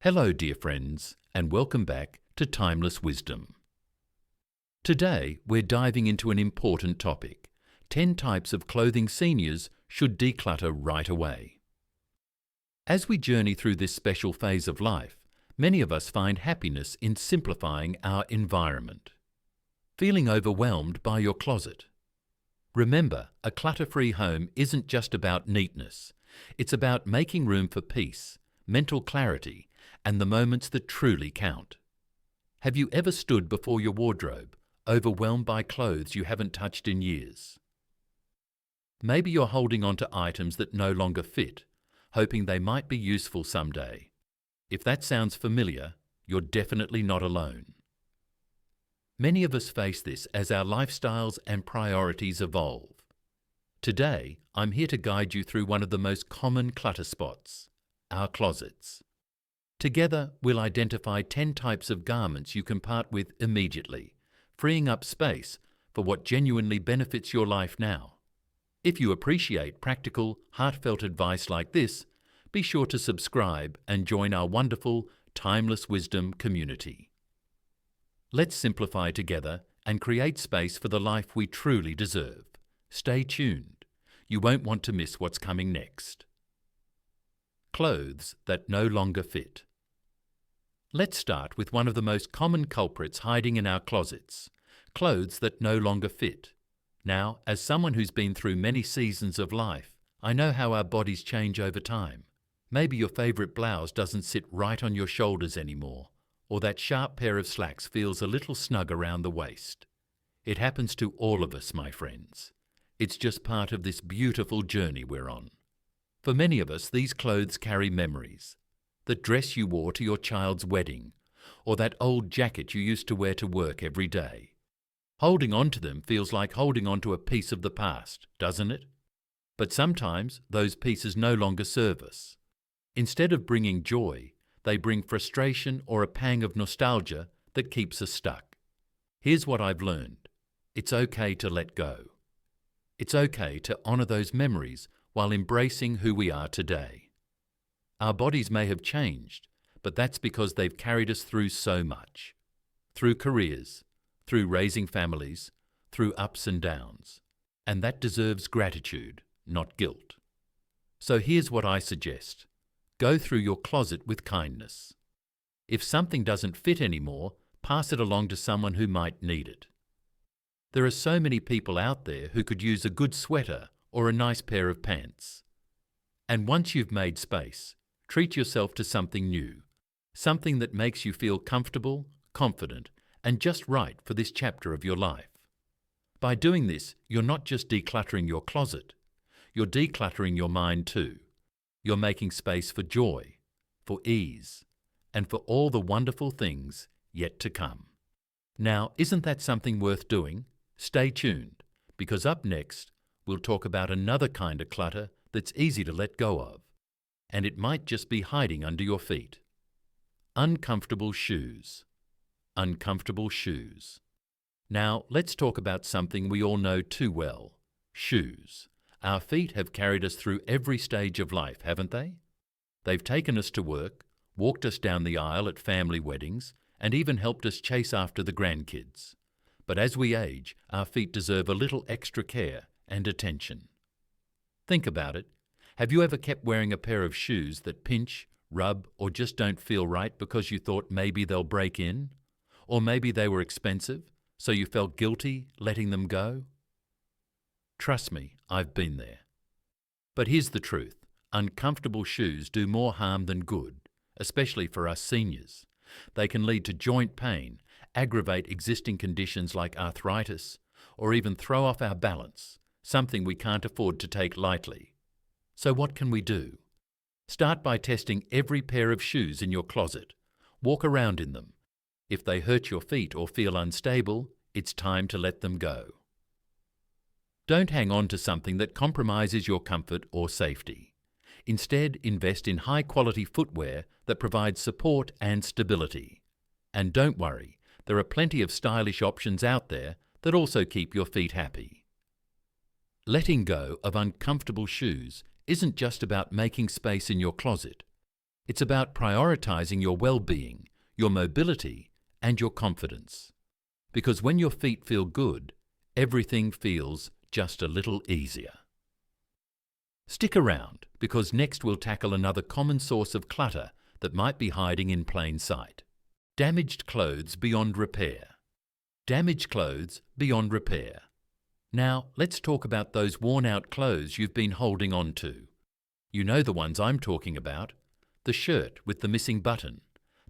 Hello, dear friends, and welcome back to Timeless Wisdom. Today, we're diving into an important topic: 10 types of clothing seniors should declutter right away. As we journey through this special phase of life, many of us find happiness in simplifying our environment. Feeling overwhelmed by your closet? Remember, a clutter-free home isn't just about neatness. It's about making room for peace, mental clarity, and the moments that truly count. Have you ever stood before your wardrobe, overwhelmed by clothes you haven't touched in years? Maybe you're holding on to items that no longer fit, hoping they might be useful someday. If that sounds familiar, you're definitely not alone. Many of us face this as our lifestyles and priorities evolve. Today, I'm here to guide you through one of the most common clutter spots: our closets. Together, we'll identify 10 types of garments you can part with immediately, freeing up space for what genuinely benefits your life now. If you appreciate practical, heartfelt advice like this, be sure to subscribe and join our wonderful Timeless Wisdom community. Let's simplify together and create space for the life we truly deserve. Stay tuned. You won't want to miss what's coming next. Clothes that no longer fit. Let's start with one of the most common culprits hiding in our closets: clothes that no longer fit. Now, as someone who's been through many seasons of life, I know how our bodies change over time. Maybe your favorite blouse doesn't sit right on your shoulders anymore, or that sharp pair of slacks feels a little snug around the waist. It happens to all of us, my friends. It's just part of this beautiful journey we're on. For many of us, these clothes carry memories. The dress you wore to your child's wedding, or that old jacket you used to wear to work every day. Holding on to them feels like holding on to a piece of the past, doesn't it? But sometimes those pieces no longer serve us. Instead of bringing joy, they bring frustration or a pang of nostalgia that keeps us stuck. Here's what I've learned: it's okay to let go. It's okay to honor those memories while embracing who we are today. Our bodies may have changed, but that's because they've carried us through so much. Through careers, through raising families, through ups and downs. And that deserves gratitude, not guilt. So here's what I suggest. Go through your closet with kindness. If something doesn't fit anymore, pass it along to someone who might need it. There are so many people out there who could use a good sweater or a nice pair of pants. And once you've made space, treat yourself to something new, something that makes you feel comfortable, confident, and just right for this chapter of your life. By doing this, you're not just decluttering your closet, you're decluttering your mind too. You're making space for joy, for ease, and for all the wonderful things yet to come. Now, isn't that something worth doing? Stay tuned, because up next, we'll talk about another kind of clutter that's easy to let go of. And it might just be hiding under your feet. Uncomfortable shoes. Uncomfortable shoes. Now, let's talk about something we all know too well: shoes. Our feet have carried us through every stage of life, haven't they? They've taken us to work, walked us down the aisle at family weddings, and even helped us chase after the grandkids. But as we age, our feet deserve a little extra care and attention. Think about it. Have you ever kept wearing a pair of shoes that pinch, rub, or just don't feel right because you thought maybe they'll break in? Or maybe they were expensive, so you felt guilty letting them go? Trust me, I've been there. But here's the truth: uncomfortable shoes do more harm than good, especially for us seniors. They can lead to joint pain, aggravate existing conditions like arthritis, or even throw off our balance, something we can't afford to take lightly. So what can we do? Start by testing every pair of shoes in your closet. Walk around in them. If they hurt your feet or feel unstable, it's time to let them go. Don't hang on to something that compromises your comfort or safety. Instead, invest in high-quality footwear that provides support and stability. And don't worry, there are plenty of stylish options out there that also keep your feet happy. Letting go of uncomfortable shoes isn't just about making space in your closet. It's about prioritizing your well-being, your mobility, and your confidence. Because when your feet feel good, everything feels just a little easier. Stick around, because next we'll tackle another common source of clutter that might be hiding in plain sight. Damaged clothes beyond repair. Damaged clothes beyond repair. Now, let's talk about those worn-out clothes you've been holding on to. You know the ones I'm talking about. The shirt with the missing button,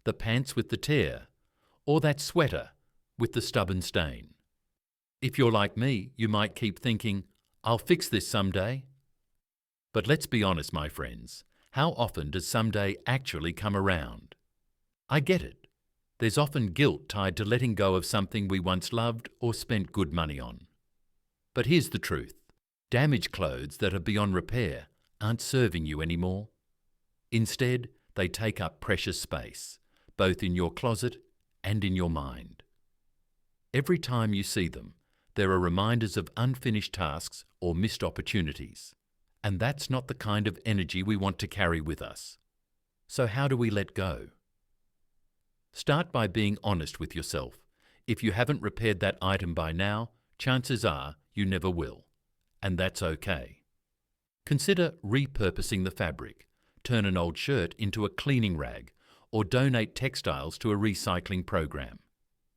the pants with the tear, or that sweater with the stubborn stain. If you're like me, you might keep thinking, "I'll fix this someday." But let's be honest, my friends. How often does someday actually come around? I get it. There's often guilt tied to letting go of something we once loved or spent good money on. But here's the truth. Damaged clothes that are beyond repair aren't serving you anymore. Instead, they take up precious space, both in your closet and in your mind. Every time you see them, there are reminders of unfinished tasks or missed opportunities. And that's not the kind of energy we want to carry with us. So how do we let go? Start by being honest with yourself. If you haven't repaired that item by now, chances are you never will. And that's okay. Consider repurposing the fabric. Turn an old shirt into a cleaning rag, or donate textiles to a recycling program.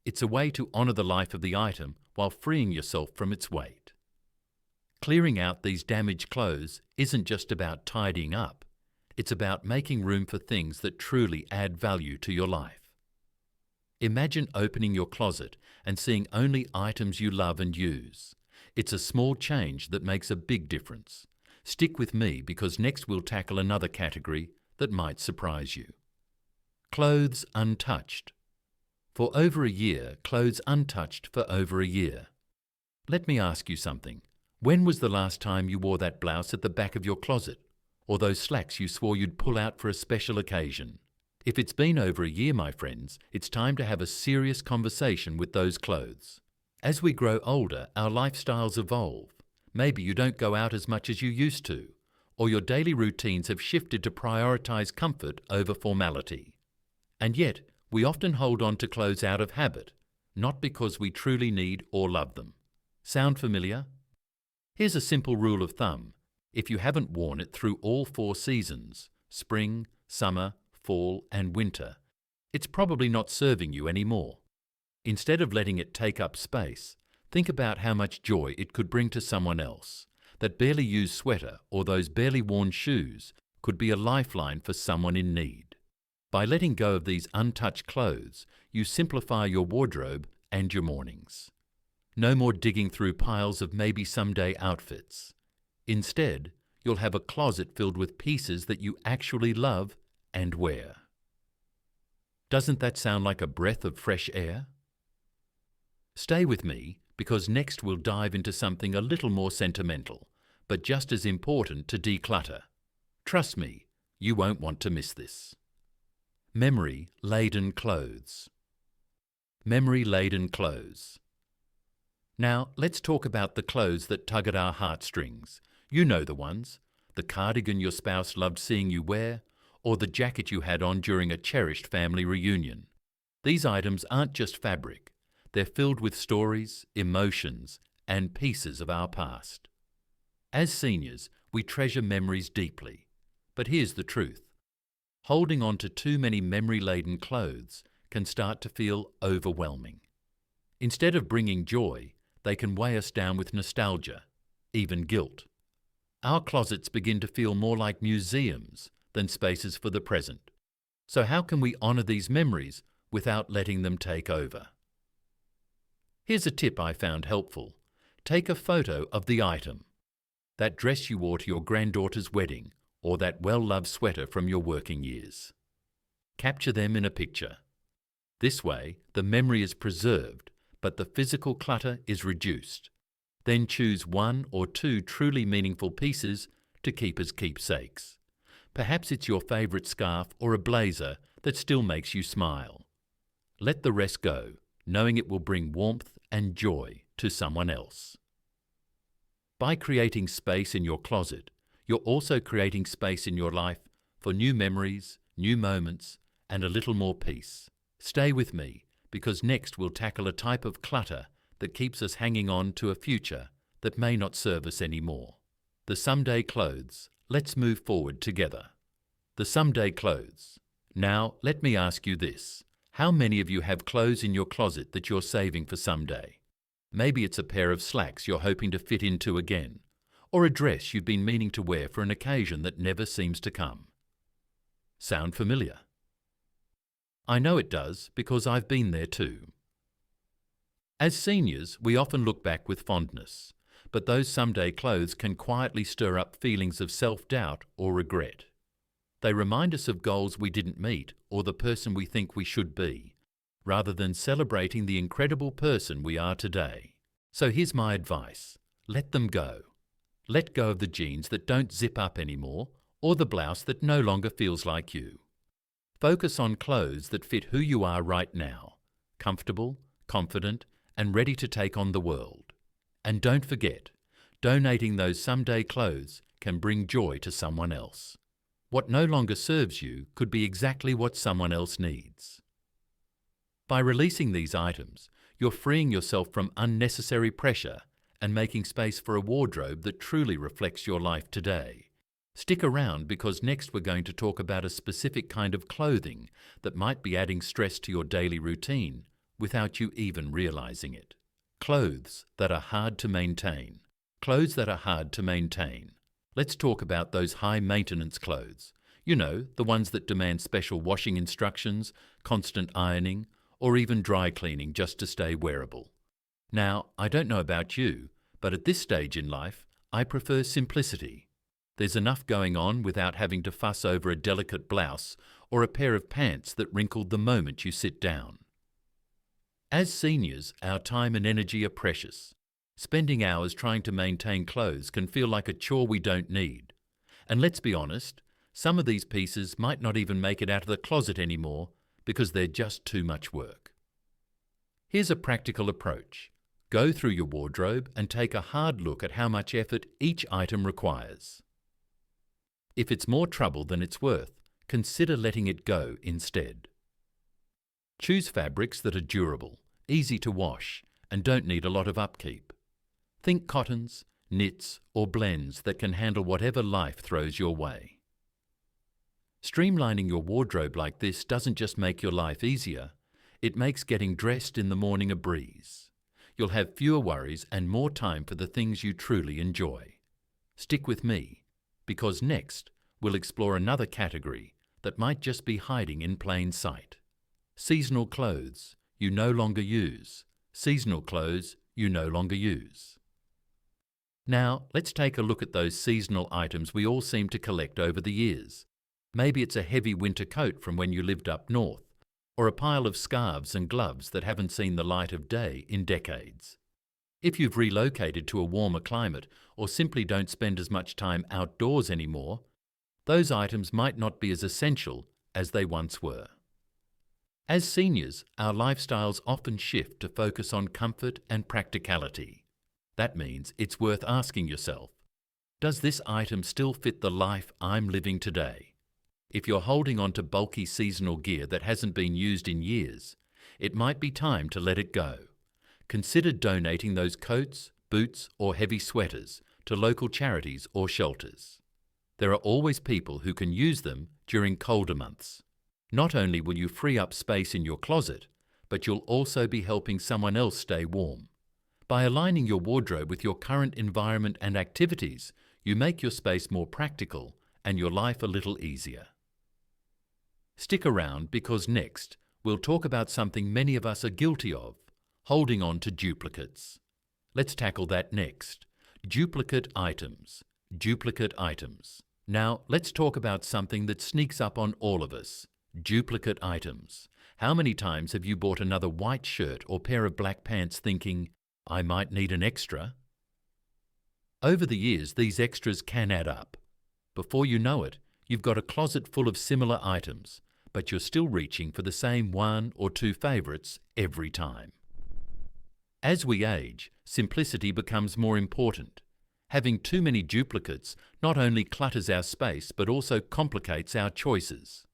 It's a way to honour the life of the item while freeing yourself from its weight. Clearing out these damaged clothes isn't just about tidying up. It's about making room for things that truly add value to your life. Imagine opening your closet and seeing only items you love and use. It's a small change that makes a big difference. Stick with me, because next we'll tackle another category that might surprise you. Clothes untouched. For over a year, clothes untouched for over a year. Let me ask you something. When was the last time you wore that blouse at the back of your closet, or those slacks you swore you'd pull out for a special occasion? If it's been over a year, my friends, it's time to have a serious conversation with those clothes. As we grow older, our lifestyles evolve. Maybe you don't go out as much as you used to, or your daily routines have shifted to prioritize comfort over formality. And yet, we often hold on to clothes out of habit, not because we truly need or love them. Sound familiar? Here's a simple rule of thumb. If you haven't worn it through all 4 seasons, spring, summer, fall, and winter, it's probably not serving you anymore. Instead of letting it take up space, think about how much joy it could bring to someone else. That barely used sweater or those barely worn shoes could be a lifeline for someone in need. By letting go of these untouched clothes, you simplify your wardrobe and your mornings. No more digging through piles of maybe someday outfits. Instead, you'll have a closet filled with pieces that you actually love and wear. Doesn't that sound like a breath of fresh air? Stay with me, because next we'll dive into something a little more sentimental, but just as important to declutter. Trust me, you won't want to miss this. Memory-laden clothes. Memory-laden clothes. Now, let's talk about the clothes that tug at our heartstrings. You know the ones. The cardigan your spouse loved seeing you wear, or the jacket you had on during a cherished family reunion. These items aren't just fabric. They're filled with stories, emotions, and pieces of our past. As seniors, we treasure memories deeply. But here's the truth. Holding on to too many memory-laden clothes can start to feel overwhelming. Instead of bringing joy, they can weigh us down with nostalgia, even guilt. Our closets begin to feel more like museums than spaces for the present. So how can we honor these memories without letting them take over? Here's a tip I found helpful. Take a photo of the item. That dress you wore to your granddaughter's wedding, or that well-loved sweater from your working years. Capture them in a picture. This way, the memory is preserved, but the physical clutter is reduced. Then choose 1 or 2 truly meaningful pieces to keep as keepsakes. Perhaps it's your favorite scarf or a blazer that still makes you smile. Let the rest go, knowing it will bring warmth and joy to someone else. By creating space in your closet, you're also creating space in your life for new memories, new moments, and a little more peace. Stay with me, because next we'll tackle a type of clutter that keeps us hanging on to a future that may not serve us anymore. The someday clothes. Let's move forward together. The someday clothes. Now, let me ask you this. How many of you have clothes in your closet that you're saving for someday? Maybe it's a pair of slacks you're hoping to fit into again, or a dress you've been meaning to wear for an occasion that never seems to come. Sound familiar? I know it does, because I've been there too. As seniors, we often look back with fondness, but those someday clothes can quietly stir up feelings of self-doubt or regret. They remind us of goals we didn't meet or the person we think we should be, rather than celebrating the incredible person we are today. So here's my advice. Let them go. Let go of the jeans that don't zip up anymore or the blouse that no longer feels like you. Focus on clothes that fit who you are right now, comfortable, confident, and ready to take on the world. And don't forget, donating those someday clothes can bring joy to someone else. What no longer serves you could be exactly what someone else needs. By releasing these items, you're freeing yourself from unnecessary pressure and making space for a wardrobe that truly reflects your life today. Stick around, because next we're going to talk about a specific kind of clothing that might be adding stress to your daily routine without you even realizing it. Clothes that are hard to maintain. Clothes that are hard to maintain. Let's talk about those high-maintenance clothes. You know, the ones that demand special washing instructions, constant ironing, or even dry cleaning just to stay wearable. Now, I don't know about you, but at this stage in life, I prefer simplicity. There's enough going on without having to fuss over a delicate blouse or a pair of pants that wrinkled the moment you sit down. As seniors, our time and energy are precious. Spending hours trying to maintain clothes can feel like a chore we don't need. And let's be honest, some of these pieces might not even make it out of the closet anymore because they're just too much work. Here's a practical approach. Go through your wardrobe and take a hard look at how much effort each item requires. If it's more trouble than it's worth, consider letting it go instead. Choose fabrics that are durable, easy to wash, and don't need a lot of upkeep. Think cottons, knits, or blends that can handle whatever life throws your way. Streamlining your wardrobe like this doesn't just make your life easier, it makes getting dressed in the morning a breeze. You'll have fewer worries and more time for the things you truly enjoy. Stick with me, because next we'll explore another category that might just be hiding in plain sight. Seasonal clothes you no longer use. Seasonal clothes you no longer use. Now, let's take a look at those seasonal items we all seem to collect over the years. Maybe it's a heavy winter coat from when you lived up north, or a pile of scarves and gloves that haven't seen the light of day in decades. If you've relocated to a warmer climate or simply don't spend as much time outdoors anymore, those items might not be as essential as they once were. As seniors, our lifestyles often shift to focus on comfort and practicality. That means it's worth asking yourself, does this item still fit the life I'm living today? If you're holding on to bulky seasonal gear that hasn't been used in years, it might be time to let it go. Consider donating those coats, boots, or heavy sweaters to local charities or shelters. There are always people who can use them during colder months. Not only will you free up space in your closet, but you'll also be helping someone else stay warm. By aligning your wardrobe with your current environment and activities, you make your space more practical and your life a little easier. Stick around, because next we'll talk about something many of us are guilty of: holding on to duplicates. Let's tackle that next. Duplicate items. Duplicate items. Now, let's talk about something that sneaks up on all of us. Duplicate items. How many times have you bought another white shirt or pair of black pants thinking, I might need an extra? Over the years, these extras can add up. Before you know it, you've got a closet full of similar items, but you're still reaching for the same one or two favourites every time. As we age, simplicity becomes more important. Having too many duplicates not only clutters our space but also complicates our choices.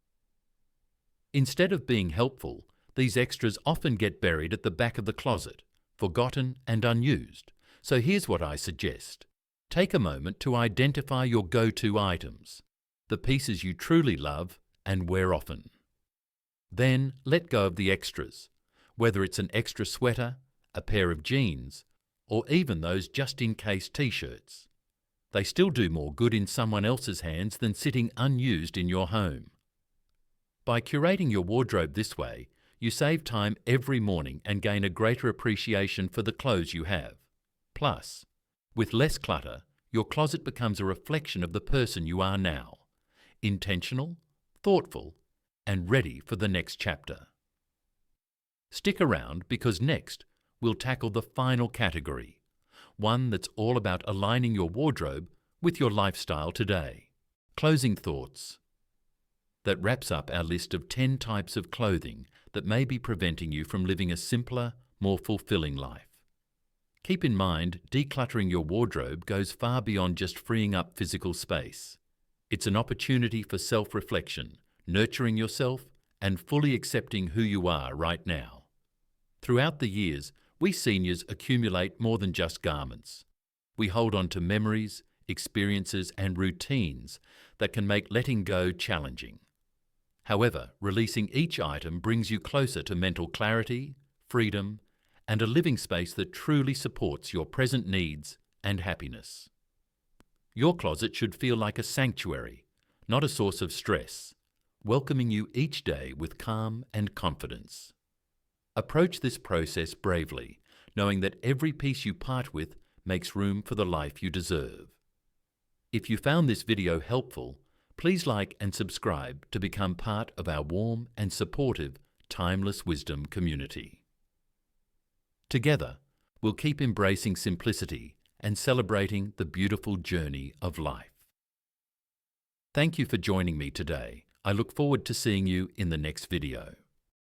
Instead of being helpful, these extras often get buried at the back of the closet, forgotten and unused. So here's what I suggest. Take a moment to identify your go-to items, the pieces you truly love and wear often. Then let go of the extras, whether it's an extra sweater, a pair of jeans, or even those just-in-case t-shirts. They still do more good in someone else's hands than sitting unused in your home. By curating your wardrobe this way, you save time every morning and gain a greater appreciation for the clothes you have. Plus, with less clutter, your closet becomes a reflection of the person you are now, intentional, thoughtful, and ready for the next chapter. Stick around because next we'll tackle the final category, one that's all about aligning your wardrobe with your lifestyle today. Closing thoughts. That wraps up our list of 10 types of clothing that may be preventing you from living a simpler, more fulfilling life. Keep in mind, decluttering your wardrobe goes far beyond just freeing up physical space. It's an opportunity for self-reflection, nurturing yourself, and fully accepting who you are right now. Throughout the years, we seniors accumulate more than just garments. We hold on to memories, experiences, and routines that can make letting go challenging. However, releasing each item brings you closer to mental clarity, freedom, and a living space that truly supports your present needs and happiness. Your closet should feel like a sanctuary, not a source of stress, welcoming you each day with calm and confidence. Approach this process bravely, knowing that every piece you part with makes room for the life you deserve. If you found this video helpful, please like and subscribe to become part of our warm and supportive Timeless Wisdom community. Together, we'll keep embracing simplicity and celebrating the beautiful journey of life. Thank you for joining me today. I look forward to seeing you in the next video.